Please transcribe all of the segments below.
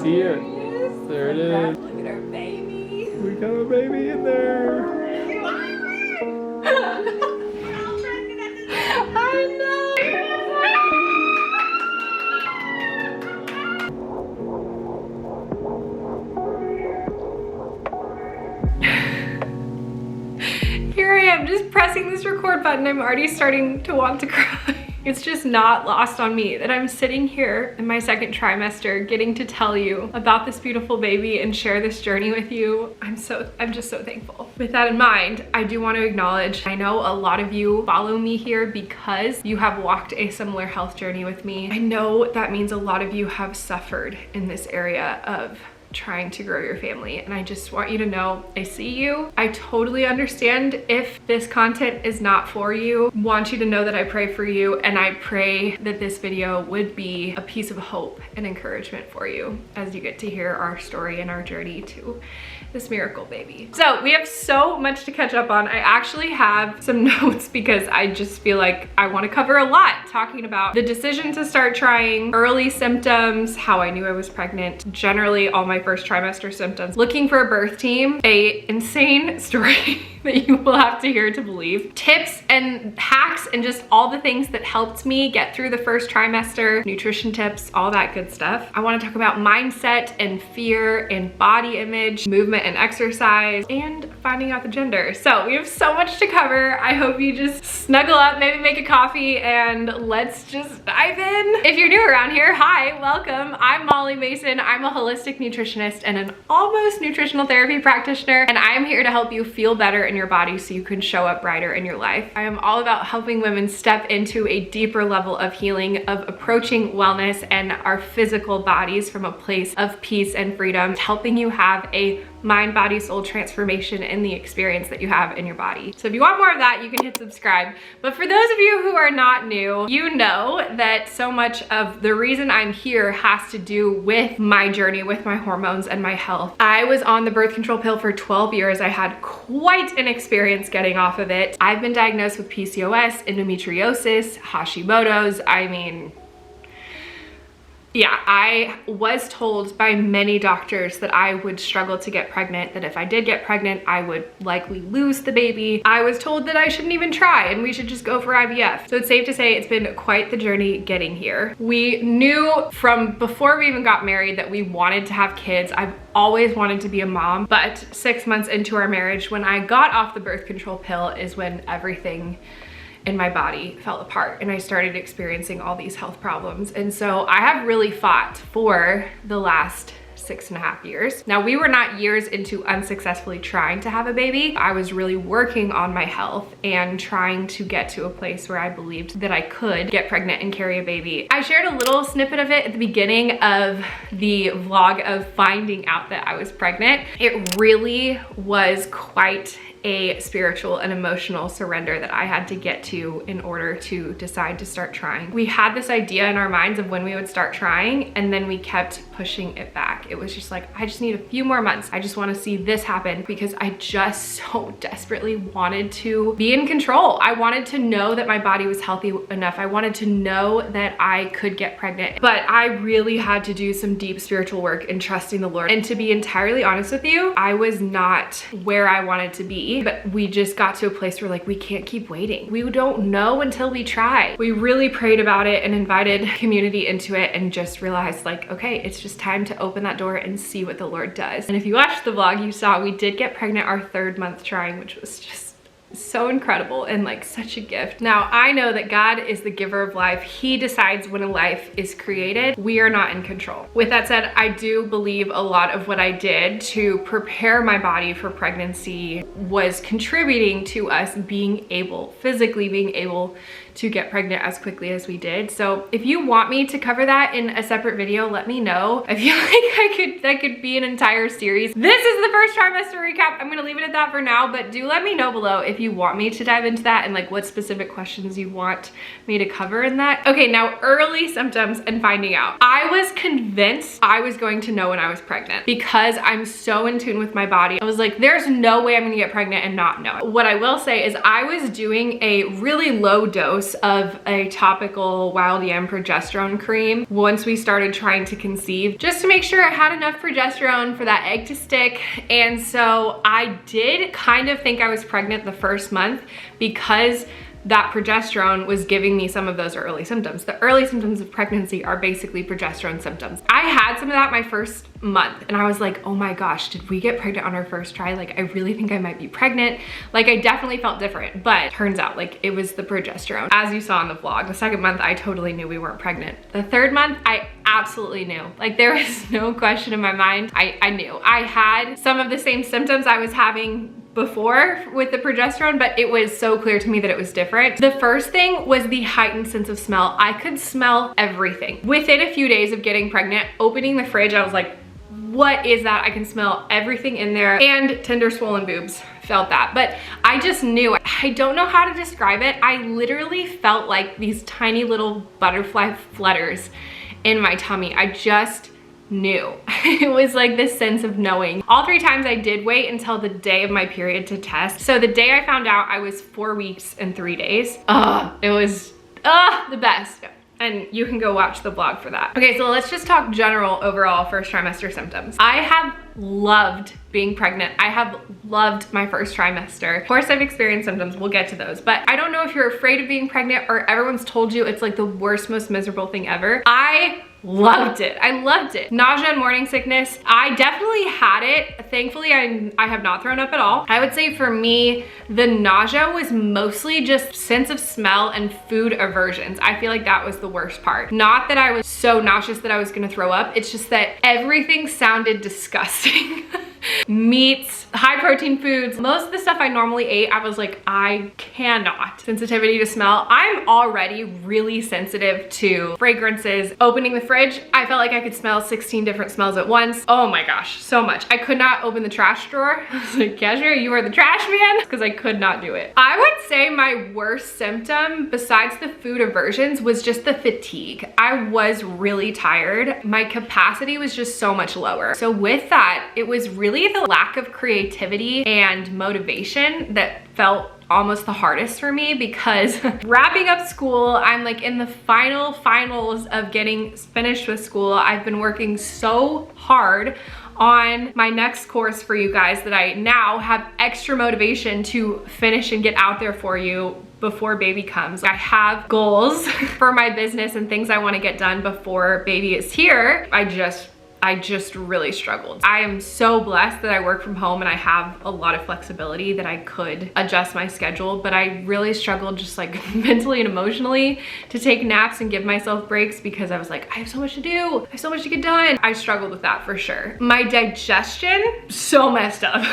see it. There it is. Look at our baby. We got a baby in there. I know. Here I am just pressing this record button. I'm already starting to want to cry. It's just not lost on me that I'm sitting here in my second trimester getting to tell you about this beautiful baby and share this journey with you. I'm just so thankful. With that in mind, I do want to acknowledge, I know a lot of you follow me here because you have walked a similar health journey with me. I know that means a lot of you have suffered in this area of trying to grow your family, and I just want you to know I see you. I totally understand if this content is not for you. I want you to know that I pray for you, and I pray that this video would be a piece of hope and encouragement for you as you get to hear our story and our journey to this miracle baby. So we have so much to catch up on. I actually have some notes because I just feel like I want to cover a lot, talking about the decision to start trying, early symptoms, how I knew I was pregnant, generally all my first trimester symptoms, looking for a birth team, a insane story that you will have to hear to believe, tips and hacks and just all the things that helped me get through the first trimester, nutrition tips, all that good stuff. I want to talk about mindset and fear and body image, movement and exercise, and finding out the gender. So we have so much to cover. I hope you just snuggle up, maybe make a coffee, and let's just dive in. If you're new around here, hi, welcome. I'm Mollie Mason. I'm a holistic nutritionist and an almost nutritional therapy practitioner, and I am here to help you feel better in your body so you can show up brighter in your life. I am all about helping women step into a deeper level of healing, of approaching wellness and our physical bodies from a place of peace and freedom, helping you have a mind, body, soul transformation in the experience that you have in your body. So if you want more of that, you can hit subscribe. But for those of you who are not new, you know that so much of the reason I'm here has to do with my journey with my hormones and my health. I was on the birth control pill for 12 years. I had quite an experience getting off of it. I've been diagnosed with PCOS, endometriosis, Hashimoto's. I mean, yeah, I was told by many doctors that I would struggle to get pregnant, that if I did get pregnant, I would likely lose the baby. I was told that I shouldn't even try and we should just go for IVF. So it's safe to say it's been quite the journey getting here. We knew from before we even got married that we wanted to have kids. I've always wanted to be a mom, but 6 months into our marriage, when I got off the birth control pill is when everything in my body fell apart and I started experiencing all these health problems. And so I have really fought for the last 6.5 years. Now, we were not years into unsuccessfully trying to have a baby. I was really working on my health and trying to get to a place where I believed that I could get pregnant and carry a baby. I shared a little snippet of it at the beginning of the vlog of finding out that I was pregnant. It really was quite a spiritual and emotional surrender that I had to get to in order to decide to start trying. We had this idea in our minds of when we would start trying, and then we kept pushing it back. It was just like, I just need a few more months. I just want to see this happen because I just so desperately wanted to be in control. I wanted to know that my body was healthy enough. I wanted to know that I could get pregnant, but I really had to do some deep spiritual work in trusting the Lord. And to be entirely honest with you, I was not where I wanted to be. But we just got to a place where like, we can't keep waiting. We don't know until we try. We really prayed about it and invited community into it and just realized like, okay, it's just time to open that door and see what the Lord does. And if you watched the vlog, you saw we did get pregnant our 3rd month trying, which was just so incredible and like such a gift. Now, I know that God is the giver of life. He decides when a life is created. We are not in control. With that said, I do believe a lot of what I did to prepare my body for pregnancy was contributing to us being able, physically being able to get pregnant as quickly as we did. So if you want me to cover that in a separate video, let me know. I feel like that could be an entire series. This is the first trimester recap. I'm gonna leave it at that for now, but do let me know below if you want me to dive into that and like what specific questions you want me to cover in that. Okay, now early symptoms and finding out. I was convinced I was going to know when I was pregnant because I'm so in tune with my body. I was like, there's no way I'm gonna get pregnant and not know it. What I will say is I was doing a really low dose dose of a topical wild yam progesterone cream once we started trying to conceive, just to make sure I had enough progesterone for that egg to stick. And so I did kind of think I was pregnant the first month because that progesterone was giving me some of those early symptoms. The early symptoms of pregnancy are basically progesterone symptoms. I had some of that my first month and I was like, oh my gosh, did we get pregnant on our first try? Like, I really think I might be pregnant. Like, I definitely felt different, but turns out like it was the progesterone. As you saw in the vlog, the second month, I totally knew we weren't pregnant. The third month, I absolutely knew. Like, there was no question in my mind. I knew. I had some of the same symptoms I was having before with the progesterone, but it was so clear to me that it was different. The first thing was the heightened sense of smell. I could smell everything. Within a few days of getting pregnant, opening the fridge, I was like, what is that? I can smell everything in there. And tender swollen boobs, felt that. But I just knew. I don't know how to describe it. I literally felt like these tiny little butterfly flutters in my tummy. I just knew. It was like this sense of knowing. All 3 times I did wait until the day of my period to test. So the day I found out, I was 4 weeks and 3 days. It was the best. And you can go watch the vlog for that. Okay, so let's just talk general overall first trimester symptoms. I have loved being pregnant. I have loved my first trimester. Of course, I've experienced symptoms. We'll get to those. But I don't know if you're afraid of being pregnant or everyone's told you it's like the worst, most miserable thing ever. I loved it. I loved it. Nausea and morning sickness. I definitely had it. Thankfully, I have not thrown up at all. I would say for me, the nausea was mostly just sense of smell and food aversions. I feel like that was the worst part. Not that I was so nauseous that I was gonna throw up. It's just that everything sounded disgusting. Meats, high protein foods, most of the stuff I normally ate, I was like, I cannot. Sensitivity to smell. I'm already really sensitive to fragrances. Opening the fridge, I felt like I could smell 16 different smells at once. Oh my gosh, so much. I could not open the trash drawer. I was like, Cashmere, you are the trash man, because I could not do it. I would say my worst symptom, besides the food aversions, was just the fatigue. I was really tired. My capacity was just so much lower. So with that, it was really the lack of creativity and motivation that felt almost the hardest for me, because wrapping up school, I'm like in the finals of getting finished with school. I've been working so hard on my next course for you guys that I now have extra motivation to finish and get out there for you before baby comes. I have goals for my business and things I want to get done before baby is here. I just really struggled. I am so blessed that I work from home and I have a lot of flexibility that I could adjust my schedule, but I really struggled just like mentally and emotionally to take naps and give myself breaks, because I was like, I have so much to do. I have so much to get done. I struggled with that for sure. My digestion, so messed up.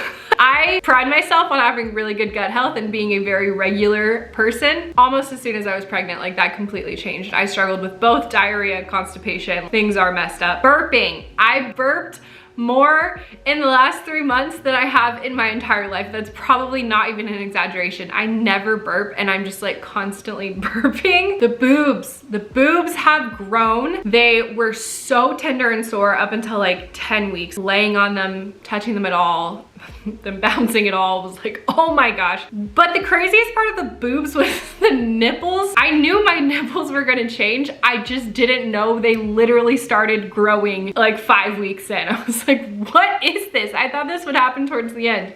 I pride myself on having really good gut health and being a very regular person. Almost as soon as I was pregnant, like that completely changed. I struggled with both diarrhea and constipation. Things are messed up. Burping. I burped more in the last 3 months than I have in my entire life. That's probably not even an exaggeration. I never burp and I'm just like constantly burping. The boobs have grown. They were so tender and sore up until like 10 weeks. Laying on them, touching them at all, them bouncing at all was like, oh my gosh. But the craziest part of the boobs was the nipples. I knew my nipples were gonna change. I just didn't know they literally started growing like 5 weeks in. I was like, what is this? I thought this would happen towards the end.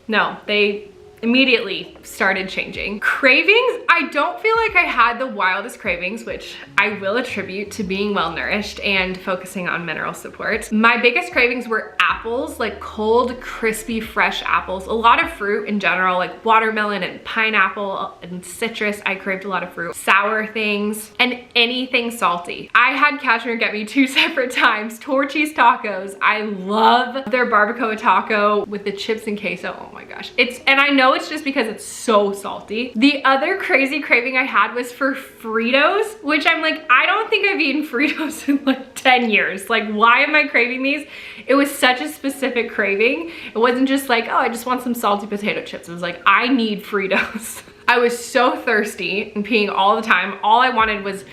No, they immediately started changing. Cravings, I don't feel like I had the wildest cravings, which I will attribute to being well nourished and focusing on mineral support. My biggest cravings were apples, like cold, crispy, fresh apples. A lot of fruit in general, like watermelon and pineapple and citrus. I craved a lot of fruit. Sour things and anything salty. I had Cashmere get me 2 separate times Torchy's tacos. I love their barbacoa taco with the chips and queso. Oh my gosh. And I know it's just because it's so salty. The other crazy craving I had was for Fritos, which I'm like, I don't think I've eaten Fritos in like 10 years. Like, why am I craving these? It was such a specific craving. It wasn't just like, oh, I just want some salty potato chips. It was like, I need Fritos. I was so thirsty and peeing all the time. All I wanted was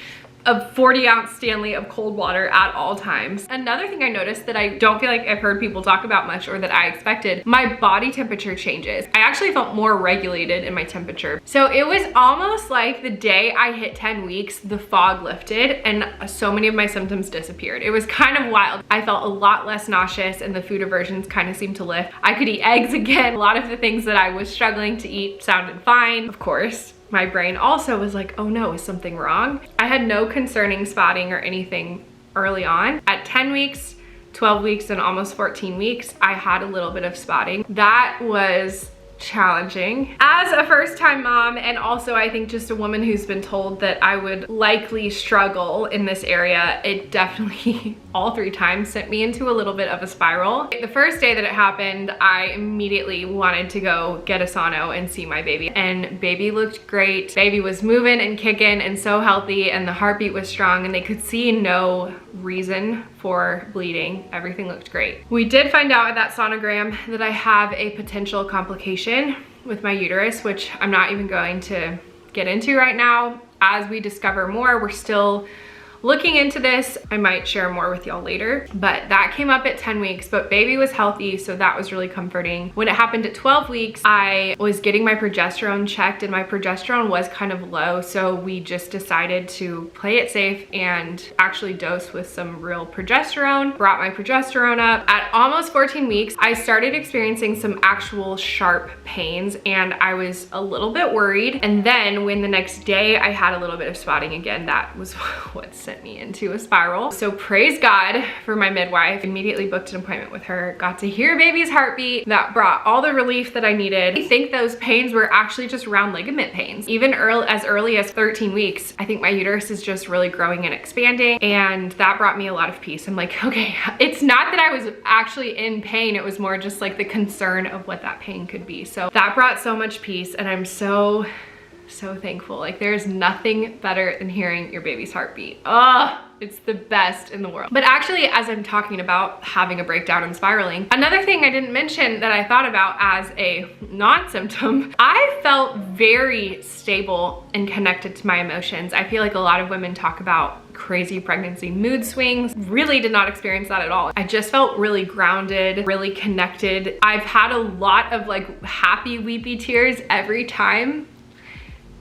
a 40-ounce Stanley of cold water at all times. Another thing I noticed that I don't feel like I've heard people talk about much or that I expected, my body temperature changes. I actually felt more regulated in my temperature. So it was almost like the day I hit 10 weeks, the fog lifted and so many of my symptoms disappeared. It was kind of wild. I felt a lot less nauseous and the food aversions kind of seemed to lift. I could eat eggs again. A lot of the things that I was struggling to eat sounded fine, of course. My brain also was like, oh no, is something wrong? I had no concerning spotting or anything early on. At 10 weeks, 12 weeks, and almost 14 weeks, I had a little bit of spotting. That was challenging. As a first-time mom, and also I think just a woman who's been told that I would likely struggle in this area, it definitely all 3 times sent me into a little bit of a spiral. The first day that it happened, I immediately wanted to go get a sono and see my baby, and baby looked great. Baby was moving and kicking and so healthy, and the heartbeat was strong, and they could see no reason for bleeding. Everything looked great. We did find out at that sonogram that I have a potential complication with my uterus, which I'm not even going to get into right now. As we discover more, we're still looking into this. I might share more with y'all later, but that came up at 10 weeks, but baby was healthy, so that was really comforting. When it happened at 12 weeks, I was getting my progesterone checked and my progesterone was kind of low, so we just decided to play it safe and actually dose with some real progesterone, brought my progesterone up. At almost 14 weeks, I started experiencing some actual sharp pains and I was a little bit worried. And then when the next day I had a little bit of spotting again, that was what sent me into a spiral. So praise God for my midwife. Immediately booked an appointment with her, got to hear baby's heartbeat. That brought all the relief that I needed. I think those pains were actually just round ligament pains. Even as early as 13 weeks, I think my uterus is just really growing and expanding, and that brought me a lot of peace. I'm like, okay, it's not that I was actually in pain, it was more just like the concern of what that pain could be. So that brought so much peace, and I'm so thankful. Like, there's nothing better than hearing your baby's heartbeat. Oh, it's the best in the world. But actually, as I'm talking about having a breakdown and spiraling, another thing I didn't mention that I thought about as a non-symptom, I felt very stable and connected to my emotions. I feel like a lot of women talk about crazy pregnancy mood swings. Really did not experience that at all. I just felt really grounded, really connected. I've had a lot of like happy weepy tears every time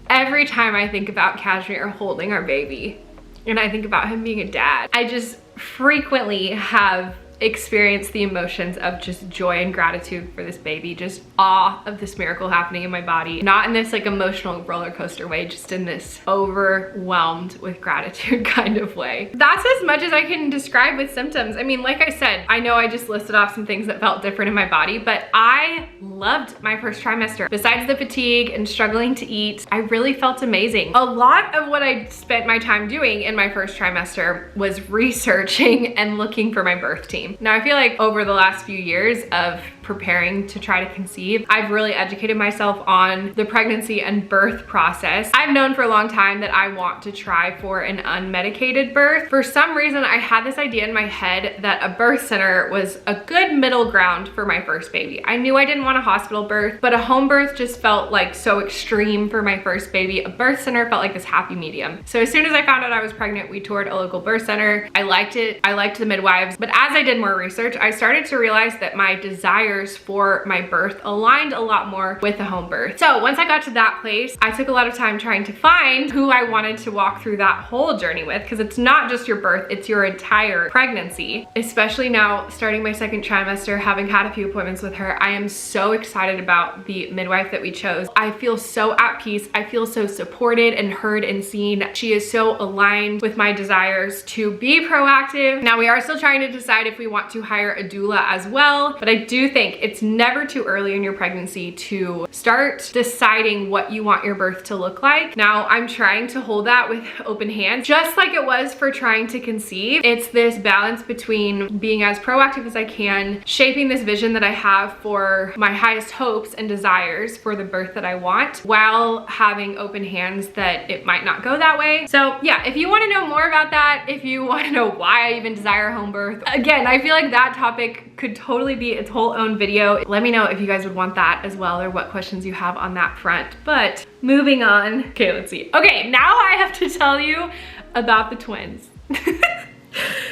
I think about Cashmere holding our baby and I think about him being a dad. I just frequently have experienced the emotions of just joy and gratitude for this baby, just awe of this miracle happening in my body. Not in this like emotional roller coaster way, just in this overwhelmed with gratitude kind of way. That's as much as I can describe with symptoms. I mean, like I said, I know I just listed off some things that felt different in my body, but I loved my first trimester. Besides the fatigue and struggling to eat, I really felt amazing. A lot of what I spent my time doing in my first trimester was researching and looking for my birth team. Now, I feel like over the last few years of preparing to try to conceive, I've really educated myself on the pregnancy and birth process. I've known for a long time that I want to try for an unmedicated birth. For some reason, I had this idea in my head that a birth center was a good middle ground for my first baby. I knew I didn't want a hospital birth, but a home birth just felt like so extreme for my first baby. A birth center felt like this happy medium. So as soon as I found out I was pregnant, we toured a local birth center. I liked it. I liked the midwives. But as I did more research, I started to realize that my desires for my birth aligned a lot more with a home birth. So once I got to that place, I took a lot of time trying to find who I wanted to walk through that whole journey with, because it's not just your birth, it's your entire pregnancy. Especially now, starting my second trimester, having had a few appointments with her, I am so excited about the midwife that we chose. I feel so at peace. I feel so supported and heard and seen. She is so aligned with my desires to be proactive. Now, we are still trying to decide if we want to hire a doula as well, but I do think it's never too early in your pregnancy to start deciding what you want your birth to look like. Now, I'm trying to hold that with open hands, just like it was for trying to conceive. It's this balance between being as proactive as I can, shaping this vision that I have for my highest hopes and desires for the birth that I want, while having open hands that it might not go that way. So yeah, if you want to know more about that, if you want to know why I even desire a home birth, again, I feel like that topic could totally be its whole own video. Let me know if you guys would want that as well, or what questions you have on that front. But moving on. Okay, let's see. Okay, now I have to tell you about the twins.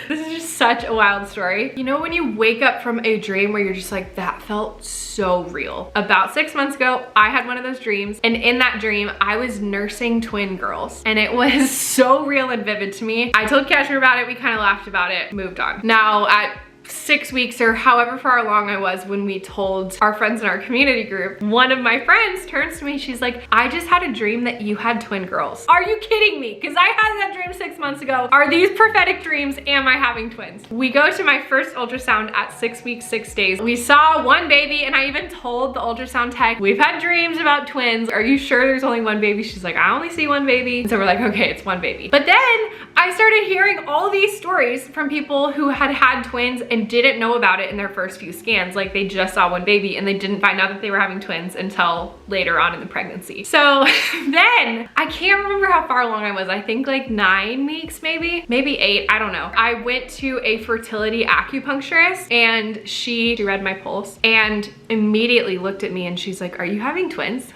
This is just such a wild story. You know when you wake up from a dream where you're just like, that felt so real? About 6 months ago, I had one of those dreams, and in that dream, I was nursing twin girls, and it was so real and vivid to me. I told Cashmere about it, we kind of laughed about it, moved on. Now at 6 weeks or however far along I was when we told our friends in our community group, one of my friends turns to me, she's like, I just had a dream that you had twin girls. Are you kidding me? Because I had that dream 6 months ago. Are these prophetic dreams? Am I having twins? We go to my first ultrasound at 6 weeks, 6 days. We saw one baby, and I even told the ultrasound tech, we've had dreams about twins. Are you sure there's only one baby? She's like, I only see one baby. And so we're like, okay, it's one baby. But then I started hearing all these stories from people who had had twins and didn't know about it in their first few scans. Like they just saw one baby and they didn't find out that they were having twins until later on in the pregnancy. So then I can't remember how far along I was. I think like 9 weeks, maybe 8, I don't know. I went to a fertility acupuncturist, and she read my pulse and immediately looked at me and she's like, are you having twins?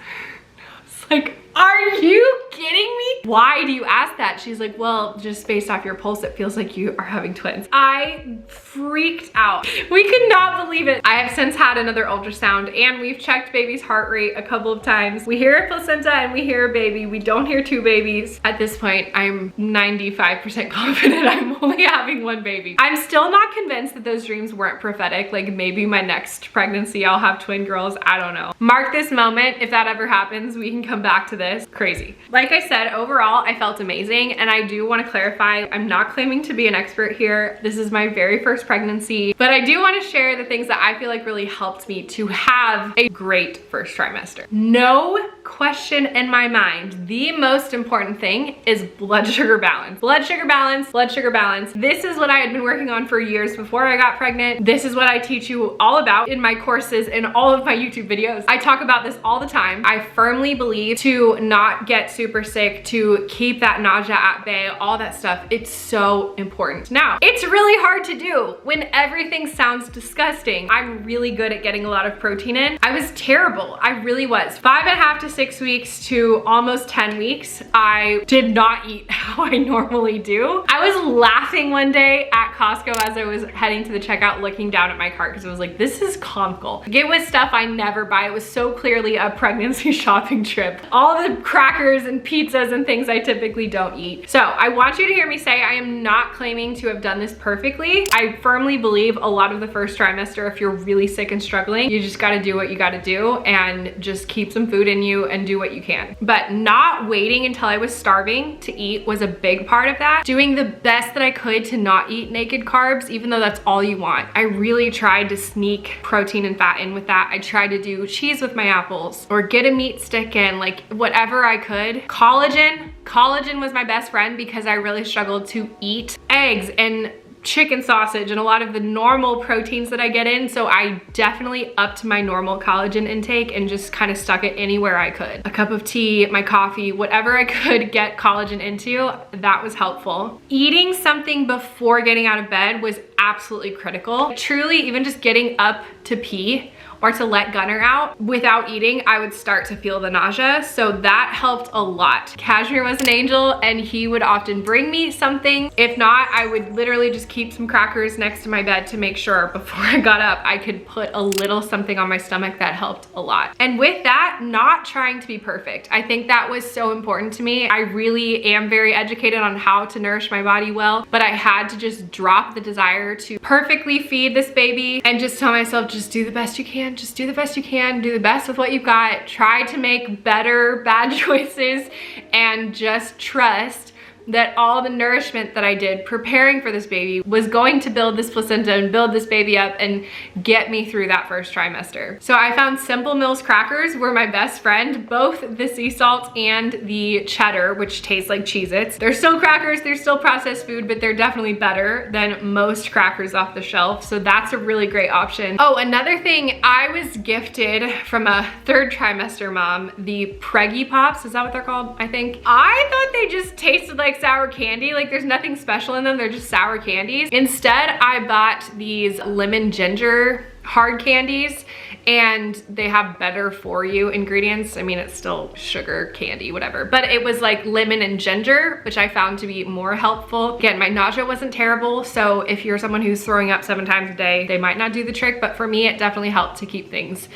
I was like, are you kidding me? Why do you ask that? She's like, well, just based off your pulse, it feels like you are having twins. I freaked out. We could not believe it. I have since had another ultrasound, and we've checked baby's heart rate a couple of times. We hear a placenta and we hear a baby. We don't hear 2 babies. At this point, I'm 95% confident I'm only having 1 baby. I'm still not convinced that those dreams weren't prophetic. Like maybe my next pregnancy, I'll have twin girls. I don't know. Mark this moment. If that ever happens, we can come back to this. Crazy. Like I said, overall, I felt amazing. And I do want to clarify, I'm not claiming to be an expert here. This is my very first pregnancy, but I do want to share the things that I feel like really helped me to have a great first trimester. No question in my mind, the most important thing is blood sugar balance. Blood sugar balance, blood sugar balance. This is what I had been working on for years before I got pregnant. This is what I teach you all about in my courses and all of my YouTube videos. I talk about this all the time. I firmly believe to not get super sick, to keep that nausea at bay, all that stuff. It's so important. Now, it's really hard to do when everything sounds disgusting. I'm really good at getting a lot of protein in. I was terrible. I really was. 5.5 to 6 weeks to almost 10 weeks, I did not eat how I normally do. I was laughing one day at Costco as I was heading to the checkout, looking down at my cart because I was like, this is comical. It was stuff I never buy. It was so clearly a pregnancy shopping trip. All the crackers and pizzas and things I typically don't eat. So I want you to hear me say I am not claiming to have done this perfectly. I firmly believe a lot of the first trimester, if you're really sick and struggling, you just gotta do what you gotta do and just keep some food in you and do what you can. But not waiting until I was starving to eat was a big part of that. Doing the best that I could to not eat naked carbs, even though that's all you want. I really tried to sneak protein and fat in with that. I tried to do cheese with my apples or get a meat stick in, like whatever I could. Collagen was my best friend because I really struggled to eat eggs and chicken sausage and a lot of the normal proteins that I get in. So I definitely upped my normal collagen intake and just kind of stuck it anywhere I could. A cup of tea, my coffee, whatever I could get collagen into, that was helpful. Eating something before getting out of bed was absolutely critical. Truly, even just getting up to pee or to let Gunner out without eating, I would start to feel the nausea. So that helped a lot. Cashmere was an angel and he would often bring me something. If not, I would literally just keep some crackers next to my bed to make sure before I got up, I could put a little something on my stomach. That helped a lot. And with that, not trying to be perfect. I think that was so important to me. I really am very educated on how to nourish my body well, but I had to just drop the desire to perfectly feed this baby and just tell myself, just do the best you can. Just do the best you can, do the best with what you've got, try to make better bad choices, and just trust that all the nourishment that I did preparing for this baby was going to build this placenta and build this baby up and get me through that first trimester. So I found Simple Mills crackers were my best friend, both the sea salt and the cheddar, which tastes like Cheez-Its. They're still crackers, they're still processed food, but they're definitely better than most crackers off the shelf. So that's a really great option. Oh, another thing, I was gifted from a 3rd trimester mom, the Preggy Pops, is that what they're called? I think. I thought they just tasted like sour candy. Like there's nothing special in them. They're just sour candies. Instead, I bought these lemon ginger hard candies and they have better for you ingredients. I mean, it's still sugar candy, whatever, but it was like lemon and ginger, which I found to be more helpful. Again, my nausea wasn't terrible, so if you're someone who's throwing up 7 times a day, they might not do the trick, but for me, it definitely helped to keep things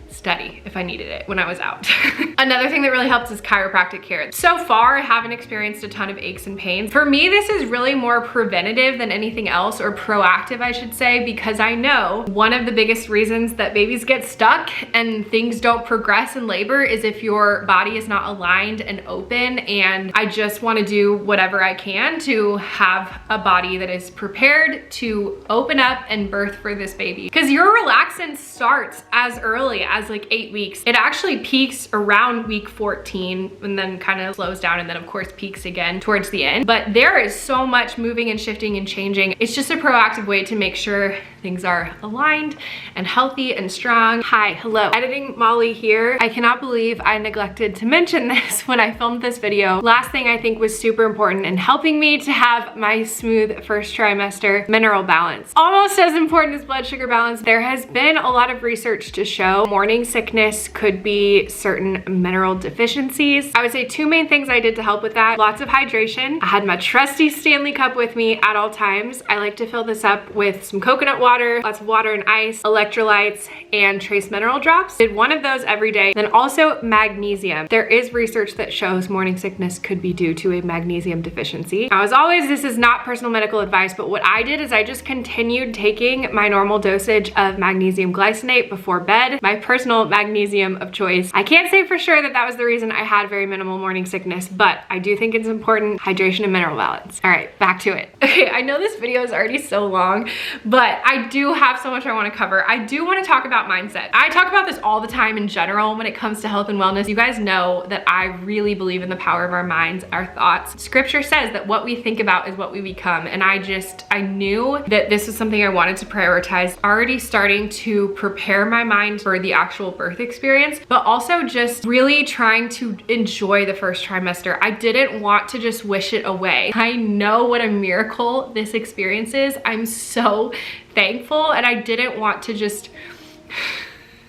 steady if I needed it when I was out. Another thing that really helps is chiropractic care. So far, I haven't experienced a ton of aches and pains. For me, this is really more preventative than anything else, or proactive, I should say, because I know one of the biggest reasons that babies get stuck and things don't progress in labor is if your body is not aligned and open, and I just want to do whatever I can to have a body that is prepared to open up and birth for this baby. Because your relaxant starts as early as like 8 weeks. It actually peaks around week 14 and then kind of slows down, and then of course peaks again towards the end. But there is so much moving and shifting and changing. It's just a proactive way to make sure things are aligned and healthy and strong. Hi, hello. Editing Molly here. I cannot believe I neglected to mention this when I filmed this video. Last thing I think was super important in helping me to have my smooth first trimester: mineral balance. Almost as important as blood sugar balance. There has been a lot of research to show morning sickness could be certain mineral deficiencies. I would say 2 main things I did to help with that: lots of hydration. I had my trusty Stanley cup with me at all times. I like to fill this up with some coconut water, lots of water and ice, electrolytes, and trace mineral drops. Did one of those every day. Then also magnesium. There is research that shows morning sickness could be due to a magnesium deficiency. Now, as always, this is not personal medical advice, but what I did is I just continued taking my normal dosage of magnesium glycinate before bed, my personal magnesium of choice. I can't say for sure that that was the reason I had very minimal morning sickness, but I do think it's important: hydration and mineral balance. All right, back to it. Okay, I know this video is already so long, but I do have so much I want to cover. I do want to talk about mindset. I talk about this all the time in general when it comes to health and wellness. You guys know that I really believe in the power of our minds, our thoughts. Scripture says that what we think about is what we become, and I knew that this was something I wanted to prioritize. Already starting to prepare my mind for the actual birth experience, but also just really trying to enjoy the first trimester. I didn't want to just wish it away. I know what a miracle this experience is. I'm so thankful, and I didn't want to just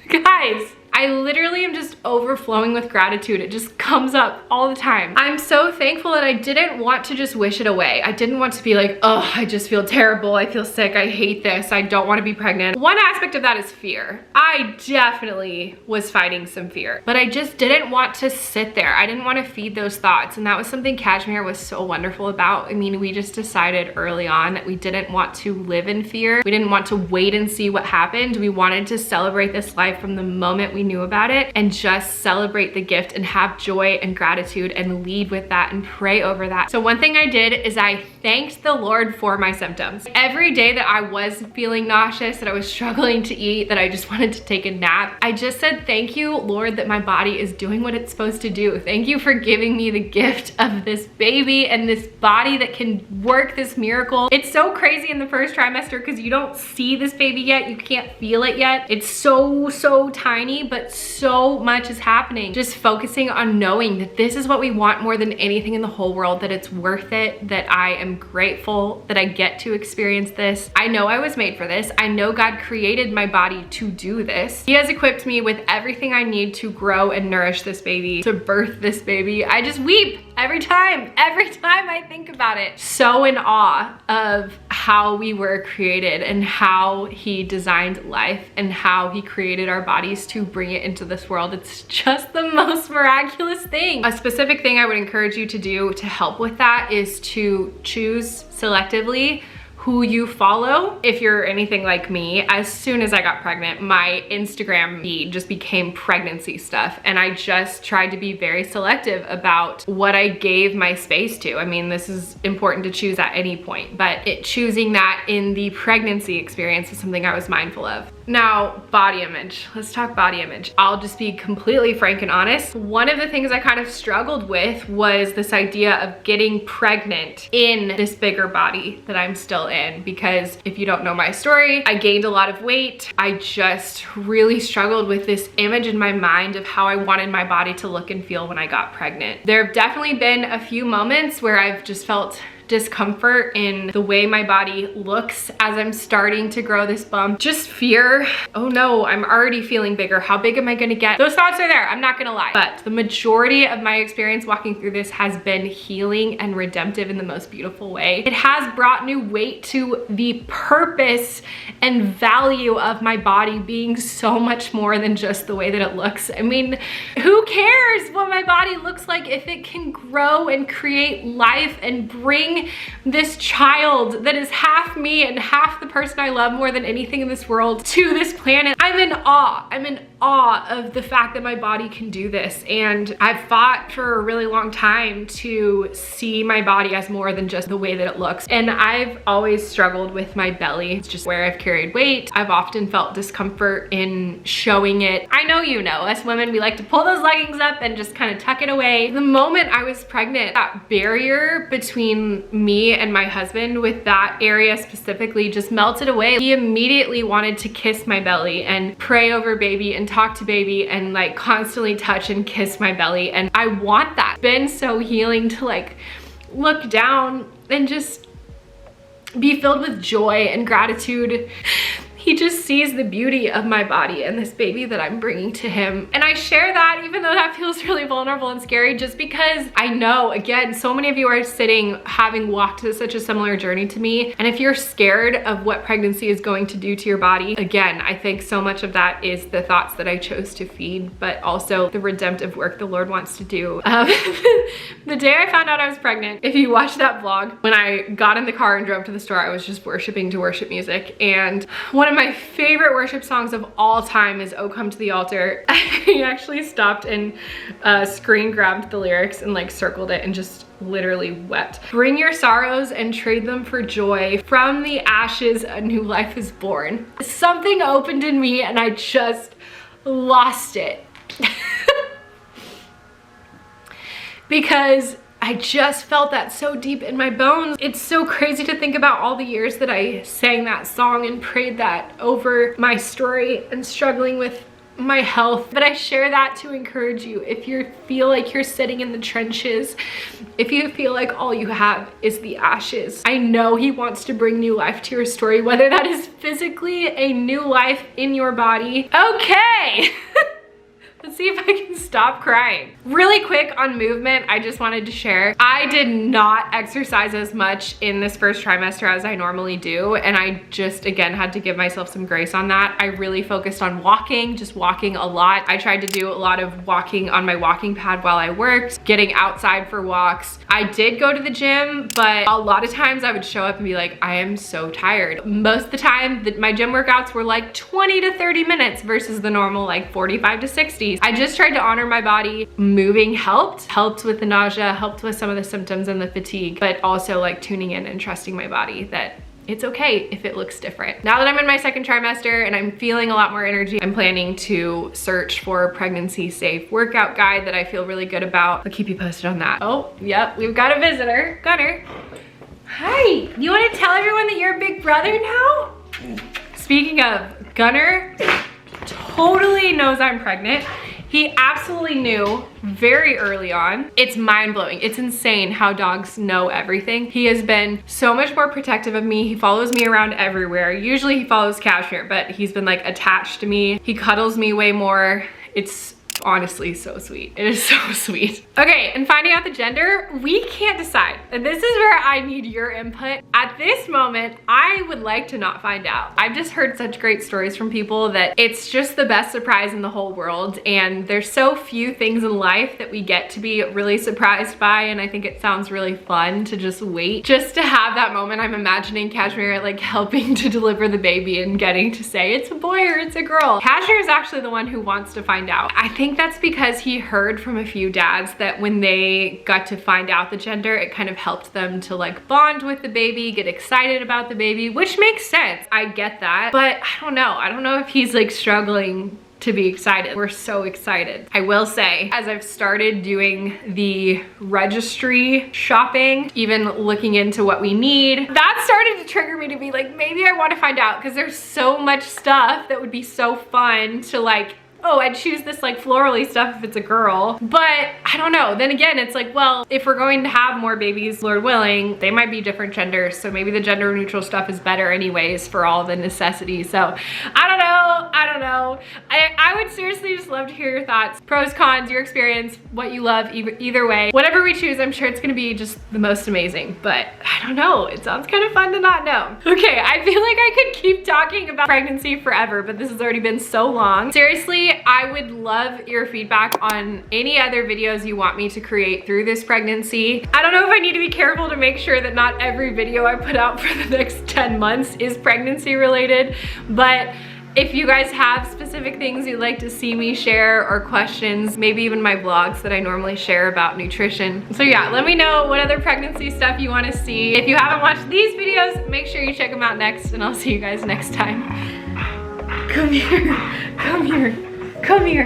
guys, I literally am just overflowing with gratitude. It just comes up all the time. I'm so thankful that I didn't want to just wish it away. I didn't want to be like, oh, I just feel terrible. I feel sick. I hate this. I don't want to be pregnant. One aspect of that is fear. I definitely was fighting some fear, but I just didn't want to sit there. I didn't want to feed those thoughts. And that was something Kashmir was so wonderful about. I mean, we just decided early on that we didn't want to live in fear. We didn't want to wait and see what happened. We wanted to celebrate this life from the moment we knew about it, and just celebrate the gift and have joy and gratitude and lead with that and pray over that. So one thing I did is I thanked the Lord for my symptoms. Every day that I was feeling nauseous, that I was struggling to eat, that I just wanted to take a nap, I just said, thank you, Lord, that my body is doing what it's supposed to do. Thank you for giving me the gift of this baby and this body that can work this miracle. It's so crazy in the first trimester because you don't see this baby yet. You can't feel it yet. It's so tiny, but so much is happening. Just focusing on knowing that this is what we want more than anything in the whole world, that it's worth it, that I am grateful that I get to experience this. I know I was made for this. I know God created my body to do this. He has equipped me with everything I need to grow and nourish this baby, to birth this baby. I just weep every time I think about it. So in awe of how we were created and how He designed life and how He created our bodies to bring it into this world. It's just the most miraculous thing. A specific thing I would encourage you to do to help with that is to choose selectively who you follow. If you're anything like me, as soon as I got pregnant, my Instagram feed just became pregnancy stuff, and I just tried to be very selective about what I gave my space to. I mean, this is important to choose at any point, but choosing that in the pregnancy experience is something I was mindful of. Now, body image. Let's talk body image. I'll just be completely frank and honest. One of the things I kind of struggled with was this idea of getting pregnant in this bigger body that I'm still in, because if you don't know my story, I gained a lot of weight. I just really struggled with this image in my mind of how I wanted my body to look and feel when I got pregnant. There have definitely been a few moments where I've just felt discomfort in the way my body looks as I'm starting to grow this bump. Just fear. Oh no, I'm already feeling bigger. How big am I gonna get? Those thoughts are there, I'm not gonna lie. But the majority of my experience walking through this has been healing and redemptive in the most beautiful way. It has brought new weight to the purpose and value of my body being so much more than just the way that it looks. I mean, who cares what my body looks like if it can grow and create life and bring this child that is half me and half the person I love more than anything in this world to this planet. I'm in awe. I'm in awe of the fact that my body can do this. And I've fought for a really long time to see my body as more than just the way that it looks. And I've always struggled with my belly. It's just where I've carried weight. I've often felt discomfort in showing it. I know you know, us women, we like to pull those leggings up and just kind of tuck it away. The moment I was pregnant, that barrier between me and my husband with that area specifically just melted away. He immediately wanted to kiss my belly and pray over baby and talk to baby and like constantly touch and kiss my belly. And I want that. It's been so healing to like look down and just be filled with joy and gratitude. He just sees the beauty of my body and this baby that I'm bringing to him. And I share that even though that feels really vulnerable and scary, just because I know, again, so many of you are sitting having walked such a similar journey to me. And if you're scared of what pregnancy is going to do to your body, again, I think so much of that is the thoughts that I chose to feed, but also the redemptive work the Lord wants to do. The day I found out I was pregnant, if you watch that vlog, when I got in the car and drove to the store, I was just worshiping to worship music. And one of my favorite worship songs of all time is "Oh Come to the Altar." I actually stopped and screen grabbed the lyrics and like circled it and just literally wept. Bring your sorrows and trade them for joy. From the ashes, a new life is born. Something opened in me and I just lost it. Because I just felt that so deep in my bones. It's so crazy to think about all the years that I sang that song and prayed that over my story and struggling with my health. But I share that to encourage you. If you feel like you're sitting in the trenches, if you feel like all you have is the ashes, I know He wants to bring new life to your story, whether that is physically a new life in your body. Okay. Let's see if I can stop crying. Really quick on movement, I just wanted to share. I did not exercise as much in this first trimester as I normally do. And I just, again, had to give myself some grace on that. I really focused on walking, just walking a lot. I tried to do a lot of walking on my walking pad while I worked, getting outside for walks. I did go to the gym, but a lot of times I would show up and be like, I am so tired. Most of the time, my gym workouts were like 20 to 30 minutes versus the normal like 45 to 60. I just tried to honor my body. Moving helped with the nausea, helped with some of the symptoms and the fatigue, but also like tuning in and trusting my body that it's okay if it looks different. Now that I'm in my second trimester and I'm feeling a lot more energy, I'm planning to search for a pregnancy safe workout guide that I feel really good about. I'll keep you posted on that. Oh, yep, we've got a visitor. Gunner. Hi, you want to tell everyone that you're a big brother now? Speaking of, Gunner totally knows I'm pregnant. He absolutely knew very early on. It's mind-blowing. It's insane how dogs know everything. He has been so much more protective of me. He follows me around everywhere. Usually he follows Cashmere, but he's been like attached to me. He cuddles me way more. It's honestly so sweet. It is so sweet. Okay, and finding out the gender, we can't decide. And this is where I need your input. At this moment, I would like to not find out. I've just heard such great stories from people that it's just the best surprise in the whole world. And there's so few things in life that we get to be really surprised by. And I think it sounds really fun to just wait, just to have that moment. I'm imagining Cashmere like helping to deliver the baby and getting to say it's a boy or it's a girl. Cashmere is actually the one who wants to find out. I think that's because he heard from a few dads that when they got to find out the gender, it kind of helped them to like bond with the baby, get excited about the baby, which makes sense. I get that, but I don't know. I don't know if he's like struggling to be excited. We're so excited. I will say, as I've started doing the registry shopping, even looking into what we need, that started to trigger me to be like, maybe I want to find out, because there's so much stuff that would be so fun to like oh, I'd choose this like florally stuff if it's a girl. But I don't know. Then again, it's like, well, if we're going to have more babies, Lord willing, they might be different genders. So maybe the gender neutral stuff is better anyways for all the necessities. So I don't know. I don't know. I would seriously just love to hear your thoughts. Pros, cons, your experience, what you love, either way. Whatever we choose, I'm sure it's gonna be just the most amazing. But I don't know. It sounds kind of fun to not know. Okay, I feel like I could keep talking about pregnancy forever, but this has already been so long. Seriously, I would love your feedback on any other videos you want me to create through this pregnancy. I don't know if I need to be careful to make sure that not every video I put out for the next 10 months is pregnancy related, but if you guys have specific things you'd like to see me share or questions, maybe even my vlogs that I normally share about nutrition. So yeah, let me know what other pregnancy stuff you want to see. If you haven't watched these videos, make sure you check them out next, and I'll see you guys next time. Come here, come here, come here.